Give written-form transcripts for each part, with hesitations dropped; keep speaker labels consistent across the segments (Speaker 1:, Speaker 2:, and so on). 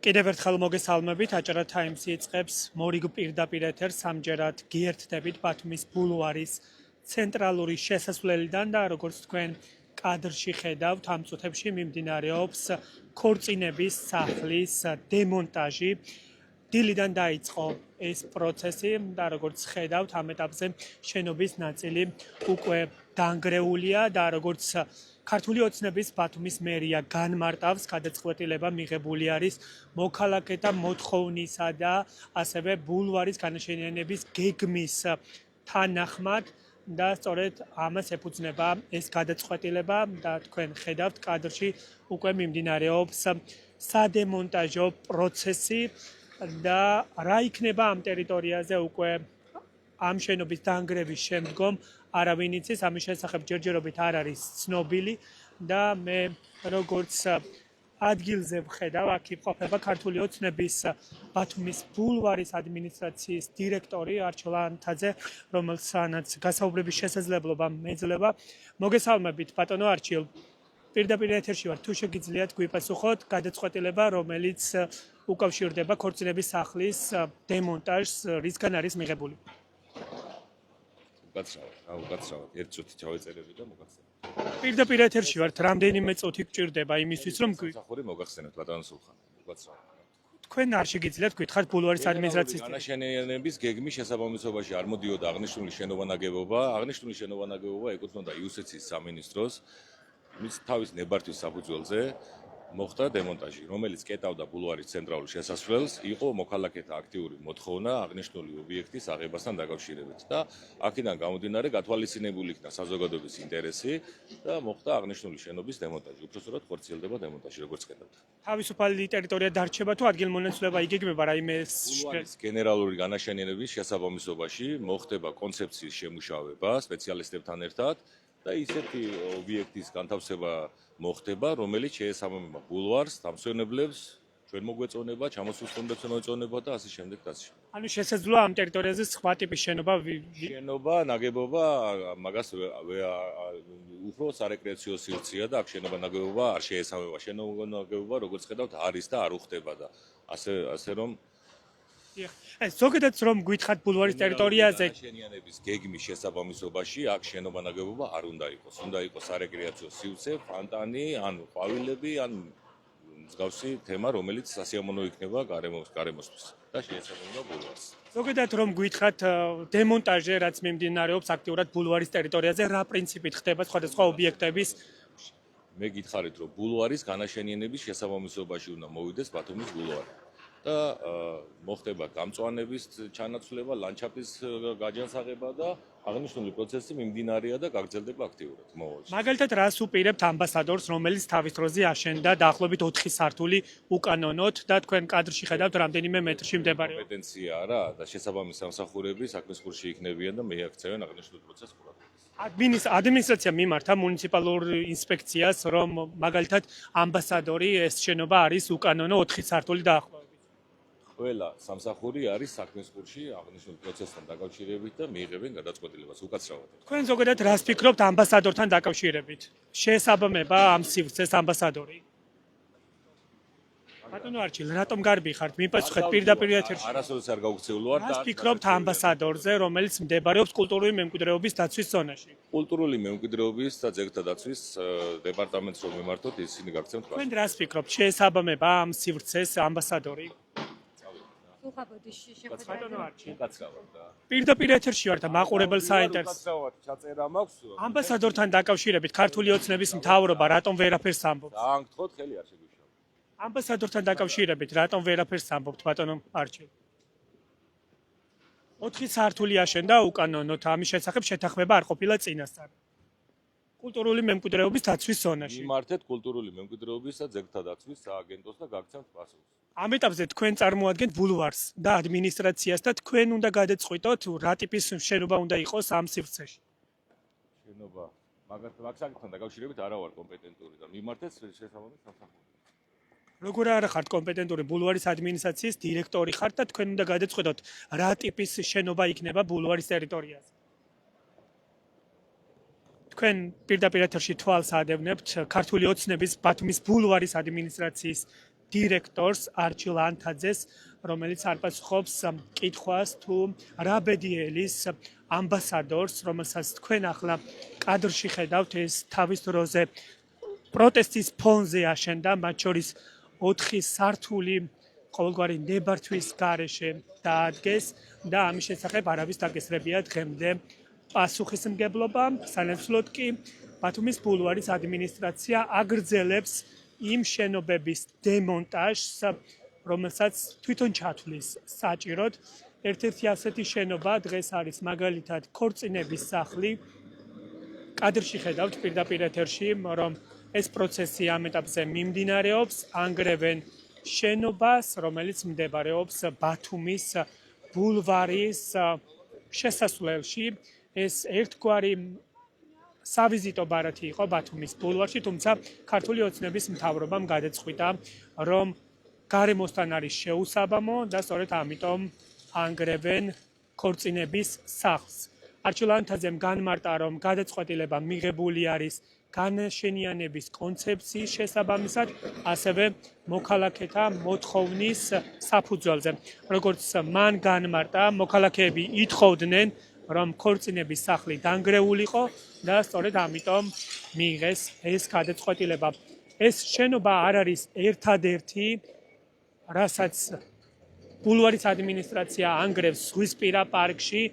Speaker 1: კიდევ ერთხელ მოგესალმებით, აჭარა Times იწყებს მორიგ პირდაპირ ეთერს, ამჯერად გიერთდებით ბათუმის ბულვარის ცენტრალური შესასვლელიდან და როგორც თქვენ კადრში ხედავთ, ამ წუთებში მიმდინარეობს ქორწინების სახლის დემონტაჟი. დილიდან დაიწყო ეს პროცესი და როგორც ხედავთ, ამ ეტაპზე შენობის ნაწილი უკვე დანგრეულია და როგორც ქართული ოცნების ბათუმის მერია განმარტავს, გადაწყვეტილება მიღებული არის მოქალაქეთა მოთხოვნისა და ასევე ბულვარის განაშენიანების გეგმის თანახმად და სწორედ ამას ეფუძნება ეს გადაწყვეტილება და თქვენ ხედავთ კადრში უკვე მიმდინარეობს სადემონტაჟო პროცესი და რა იქნება ამ ტერიტორიაზე უკვე ამ შენობის დანგრევის შემდგომ არავინ იცის, ამის შესახებ ჯერჯერობით არ არის ცნობილი და მე როგორც ადგილზე ვხედავ, აქ იმყოფება ქართული ოცნების ბათუმის ბულვარის ადმინისტრაციის დირექტორი არჩილ ანთაძე, რომელსაც გასაუბრების შესაძლებლობა მეძლევა. მოგესალმებით, ბატონო არჩილ. პირდაპირ ეთერში ვარ, თუ შეგიძლიათ გვიპასუხოთ გადაწყვეტილება, რომელიც უკავშირდება ქორწინების სახლის დემონტაჟს, რისგან არის მიღებული.
Speaker 2: უკაცრავად, ერთ წუთი ჩავეწერები და მოგახსენებ.
Speaker 1: პირდაპირ ეთერში ვართ, რამდენიმე წუთი გჭირდება იმისთვის, რომ
Speaker 2: სამსახური მოგახსენებთ ბატონო სულხან. უკაცრავად.
Speaker 1: თქვენ არ შეგიძლიათ გითხრათ ბულვარის ადმინისტრაციის
Speaker 2: განაშენიანების გეგმის შესაბამისობაში არ მოდიოდა აღნიშნული შენობა-ნაგებობა. აღნიშნული შენობა-ნაგებობა ეკუთვნოდა იუსეცის სამინისტროს, მის თავის ნებართვის საფუძველზე მოხდა დემონტაჟი, რომელიც კეტავდა ბულვარის ცენტრალურ შესასვლელს, იყო მოქალაქეთა აქტიური მოთხოვნა აღნიშნული ობიექტის აღებასთან დაკავშირებით და აქედან გამომდინარე გათვალისწინებული იქნა საზოგადოების ინტერესი და მოხდა აღნიშნული შენობის დემონტაჟი. უпростоრად ხორციელდება დემონტაჟი, როგორც ხედავთ.
Speaker 1: თავისუფალი ტერიტორია დარჩება თუ ადგილმონაცვლება იგეგმება რაიმე
Speaker 2: ბულვარის გენერალური განაშენიანების შესაბამისობაში მოხდება კონცეფციის შემუშავება სპეციალისტებთან ერთად და ისეთი ობიექტის განთავსება მოხდება, რომელიც შეესაბამება ბულვარს, დამსვენებლებს, ჩვენ მოგვეწონება, ჩამოსულს მოეწონება და ასე შემდეგ და ასე შემდეგ.
Speaker 1: ანუ შესაძლოა ამ ტერიტორიაზე სხვა ტიპის
Speaker 2: შენობა, ნაგებობა, მაგას უფრო სარეკრეაციო სივრცეა და აქ შენობა ნაგებობა არ შეესაბამება. შენობა ნაგებობა, როგორც ხედავთ, არის და არ უხდება და ასე რომ
Speaker 1: ეს ზოგადად რომ გითხათ ბულვარის ტერიტორიაზე
Speaker 2: განაშენიანების გეგმის შესაბამისობაში აქ შენობა ნაგებობა არ უნდა იყოს. უნდა იყოს სარეკრეაციო სივრცე, ფონტანი, ან ყვავილები, ან მსგავსი თემა, რომელიც სასიამოვნო იქნება გარემოსთვის და შეესაბამება ბულვარს.
Speaker 1: ზოგადად რომ გითხათ დემონტაჟი, რაც მიმდინარეობს აქტიურად ბულვარის ტერიტორიაზე, რა პრინციპით ხდება სხვადასხვა ობიექტების
Speaker 2: მე გითხარით, რომ ბულვარის განაშენიანების შესაბამისობაში უნდა მოვიდეს ბათუმის ბულვარი. და მოხდება გამწვანების ჩანაცვლება, ლანდშაფტის გაჯანსაღება და აღნიშნული პროცესი მიმდინარეა და გაგრძელდება აქტიურად მომავალში.
Speaker 1: მაგალითად, რას უპირებთ ამბასადორს, რომელიც თავის დროზე აშენდა დაახლოებით 4 სართული უკანონოდ და თქვენ კადრში ხედავთ რამდენიმე მეტრში მდებარეობს.
Speaker 2: კომპეტენცია არა და შესაბამის სამსახურები საქმის კურსში იქნებიან და მეაქცევენ აღნიშნულ პროცესს ყურადღებას.
Speaker 1: ადმინისტრაცია მიმართა მუნიციპალურ ინსპექციას, რომ მაგალითად ამბასადორი ეს შენობა არის უკანონო 4 სართული დაახლოებით.
Speaker 2: ყველა სამსახური არის საქმის კურსში აღნიშნულ პროცესთან დაკავშირებით და მიიღებენ გადაწყვეტილებას უკაცრავად.
Speaker 1: თქვენ ზოგადად რას ფიქრობთ ამბასადორთან დაკავშირებით? შეესაბამება ამ სივრცეს ამბასადორი? ბატონო არჩილ, რატომ გარბი ხართ? მიპასუხეთ პირდაპირ ეთერში.
Speaker 2: არასოდეს არ გაუქცეულო არ და
Speaker 1: რას ფიქრობთ ამბასადორზე, რომელიც მდებარეობს კულტურული მემკვიდრეობის დაცვის ზონაში?
Speaker 2: კულტურული მემკვიდრეობის და ძეგლთა დაცვის დეპარტამენტს რომ მიმართოთ, ისინი გაგცემთ.
Speaker 1: თქვენ რას ფიქრობთ? შეესაბამება ამ სივრცეს ამბასადორი? ბატონო არჩილ,
Speaker 2: უკაცრავად და
Speaker 1: პირდაპირ ეთერში ვარ და მაყურებელ საინტერესო.
Speaker 2: უკაცრავად ჩაწერა მაქვს.
Speaker 1: ამბასადორთან დაკავშირებით ქართული ოცნების მთავრობა რატომ ვერაფერს ამბობს?
Speaker 2: დაანგთხოვთ ხელი არ შეგვიშავა.
Speaker 1: ამბასადორთან დაკავშირებით რატომ ვერაფერს ამბობთ, ბატონო არჩილ? 4 სართული აშენდა უკანონოდ, ამის შესახებ შეთანხმება არ ყოფილა წინასწარ. კულტურული მემკვიდრეობის დაცვის ზონაში.
Speaker 2: მიმართეთ კულტურული მემკვიდრეობის და ძეგლთა დაცვის სააგენტოს და გაგცემთ პასუხს.
Speaker 1: ამ ეტაპზე თქვენ წარმოადგენთ ბულვარს და ადმინისტრაციას და თქვენ უნდა გადაწყვიტოთ რა ტიპის შენობა უნდა იყოს ამ სივრცეში.
Speaker 2: შენობა მაგ საკითხთან დაკავშირებით არა ვარ კომპეტენტური და მიმართეთ შესაბამის სამსახურს.
Speaker 1: როგორ არ ხართ კომპეტენტური ბულვარის ადმინისტრაციის დირექტორი ხართ და თქვენ უნდა გადაწყვეტოთ რა ტიპის შენობა იქნება ბულვარის ტერიტორიაზე. თქვენ პირდაპირ ეთერში თვალს ადევნებთ ქართული ოცნების ბათუმის ბულვარის ადმინისტრაციის დირექტორს არჩილ ანთაძეს, რომელიც არპასუხობს კითხვას თუ რაბედიელის ამბასადორს, რომელსაც თქვენ ახლა კადრში ხედავთ, ეს თავის დროზე პროტესტის ფონზე აშენდა, მათ შორის 4 სართული ყოველგვარი ნებართვის გარეშე დაადგეს და ამის შესახებ არავის დაგესრებია დღემდე პასუხისმგებლობა. სანაცვლოდ კი ბათუმის ბულვარის ადმინისტრაცია აგრძელებს იმ შენობების დემონტაჟს, რომელსაც თვითონ ჩათვლის საჭიროდ. ერთ-ერთი ასეთი შენობა დღეს არის მაგალითად ქორწინების სახლი. კადრში ხედავთ პირდაპირ ეთერში, რომ ეს პროცესი ამ ეტაპზე მიმდინარეობს, ანგრევენ შენობას, რომელიც მდებარეობს ბათუმის ბულვარის შესასვლელში. ეს ერთგვარი სავიზიტო ბარათი იყო ბათუმის ბულვარში, თუმცა ქართული ოცნების მთავრობამ გადაწყვიტა, რომ გარემოსთან არის შეუსაბამო და სწორედ ამიტომ ანგრევენ ქორწინების სახლს. არჩილ ანთაძემ განმარტა, რომ გადაწყვეტილება მიღებული არის განაშენიანების კონცეფციის შესაბამისად, ასევე მოქალაქეთა მოთხოვნის საფუძველზე. როგორც მან განმარტა, მოქალაქეები ითხოვდნენ, რომ ქორწინების სახლი დანგრეულიყო და სწორედ ამიტომ მიიღეს ეს გადაწყვეტილება. ეს შენობა არ არის ერთადერთი, რასაც ბულვარის ადმინისტრაცია ანგრევს ზღვისპირა პარკში,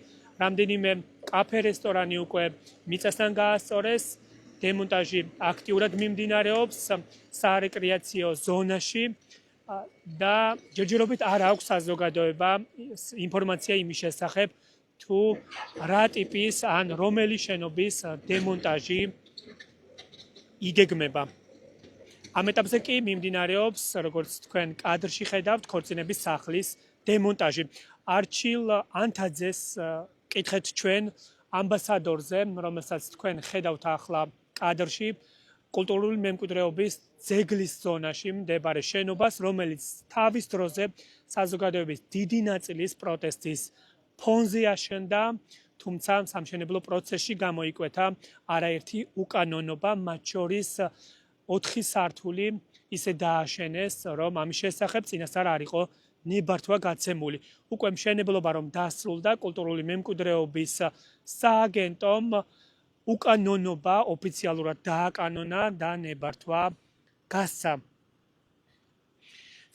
Speaker 1: რამდენიმე კაფე რესტორანი უკვე მიწასთან გაასწორეს, დემონტაჟი აქტიურად მიმდინარეობს სარეკრეაციო ზონაში და ჯერჯერობით არ აქვს საზოგადოება ინფორმაცია იმის შესახებ, თუ რა ტიპის ან რომელი შენობის დემონტაჟი იგეგმება. ამ ეტაპზე კი მიმდინარეობს, როგორც თქვენ კადრში ხედავთ, ქორწინების სახლის დემონტაჟი. არჩილ ანთაძეს კითხეთ ჩვენ ამბასადორზე, რომელსაც თქვენ ხედავთ ახლა კადრში, კულტურული მემკვიდრეობის ძეგლის ზონაში მდებარე შენობას, რომელიც თავის დროზე საზოგადოების დიდი ნაწილის პროტესტის ფონზე აშენდა, თუმცა სამშენებლო პროცესში გამოიკვეთა არაერთი უკანონობა, მათ შორის 4 სართული ისე დააშენეს, რომ ამის შესახებ წინასწარ არ იყო ნებართვა გაცემული. უკვე მშენებლობა რომ დასრულდა, კულტურული მემკვიდრეობის სააგენტომ უკანონობა ოფიციალურად დააკანონა და ნებართვა გასცა.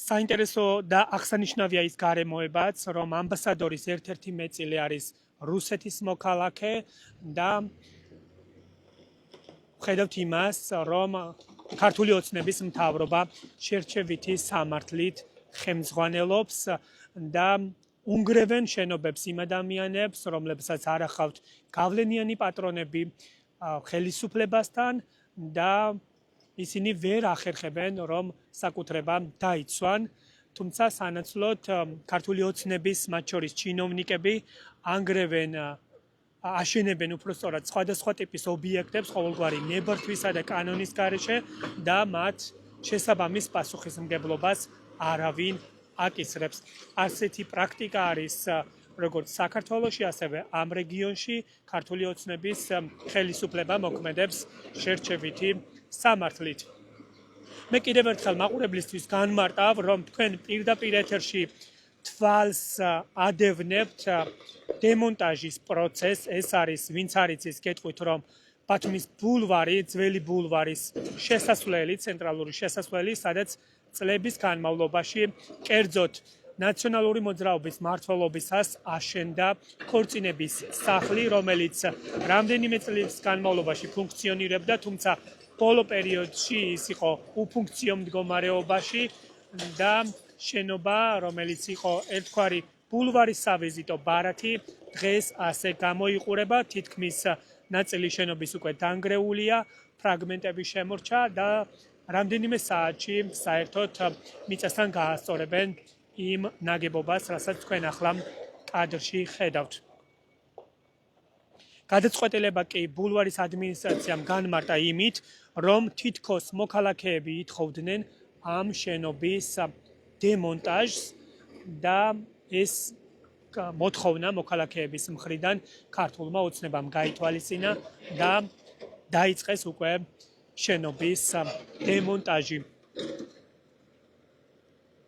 Speaker 1: საინტერესო და აღსანიშნავია ის გარემოებაც, რომ ამბასადორის ერთ-ერთი მეწილი არის რუსეთის მოქალაქე და ხედავთ იმას, რომ ქართული ოცნების მთავრობა შერჩევითი სამართლით ხელმძღვანელობს და უნგრევენ შენობებს იმ ადამიანებს, რომლებსაც არ ახავთ გავლენიანი პატრონები ხელისუფლებასთან და ისინი ვერ ახერხებენ, რომ საკუთრება დაიცვან, თუმცა სანაცვლოდ ქართული ოცნების, მათ შორის ჩინოვნიკები ანგრევენ აშენებენ უფრო სწორად სხვადასხვა ტიპის ობიექტებს ყოველგვარი ნებართვისა და კანონის გარეშე და მათ შესაბამის პასუხისმგებლობას არავინ აკისრებს. ასეთი პრაქტიკა არის როგორც საქართველოში, ასევე ამ რეგიონში ქართული ოცნების ხელისუფლება მოქმედებს შერჩევითი სამართლით. მე კიდევ ერთხელ მაყურებლისთვის განმარტავ, რომ თქვენ პირდაპირ ეთერში თვალს ადევნებთ დემონტაჟის პროცესს. ეს არის, ვინც არ იცის, გეტყვით, რომ ბათუმის ბულვარი, ძველი ბულვარის შესასვლელი, ცენტრალური შესასვლელი, სადაც წლების განმავლობაში კერძოდ ნაციონალური მოძრაობის მმართველობისას აშენდა ქორწინების სახლი, რომელიც რამდენიმე წლის განმავლობაში ფუნქციონირებდა, თუმცა ბოლო პერიოდში ის იყო უფუნქციო მდგომარეობაში და შენობა, რომელიც იყო ერთგვარი ბულვარის სავიზიტო ბარათი, დღეს ასე გამოიყურება, თითქმის ნაწილი შენობის უკვე დანგრეულია, ფრაგმენტები შემორჩა და რამდენიმე საათში საერთოდ მიწასთან გაასწორებენ იმ ნაგებობას, რასაც თქვენ ახლა კადრში ხედავთ. გადაწყვეტილება კი ბულვარის ადმინისტრაციამ განმარტა იმით, რომ თითქოს მოქალაქეები ითხოვდნენ ამ შენობის დემონტაჟს და ეს მოთხოვნა მოქალაქეების მხრიდან ქართულმა ოცნებამ გაითვალისწინა და დაიწყეს უკვე შენობის დემონტაჟი.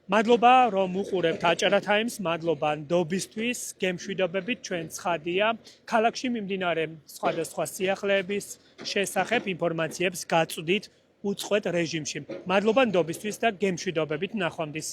Speaker 1: მადლობა რომ უყურებთ აჭარა Times, მადლობა ნდობისთვის, გემშვიდობებით ჩვენ ცხადია ქალაქში მიმდინარე სხვადასხვა სიახლეების შესახებ ინფორმაციებს გაწვდით უწყვეტ რეჟიმში. მადლობა ნდობისთვის და გემშვიდობებით ნახვამდის.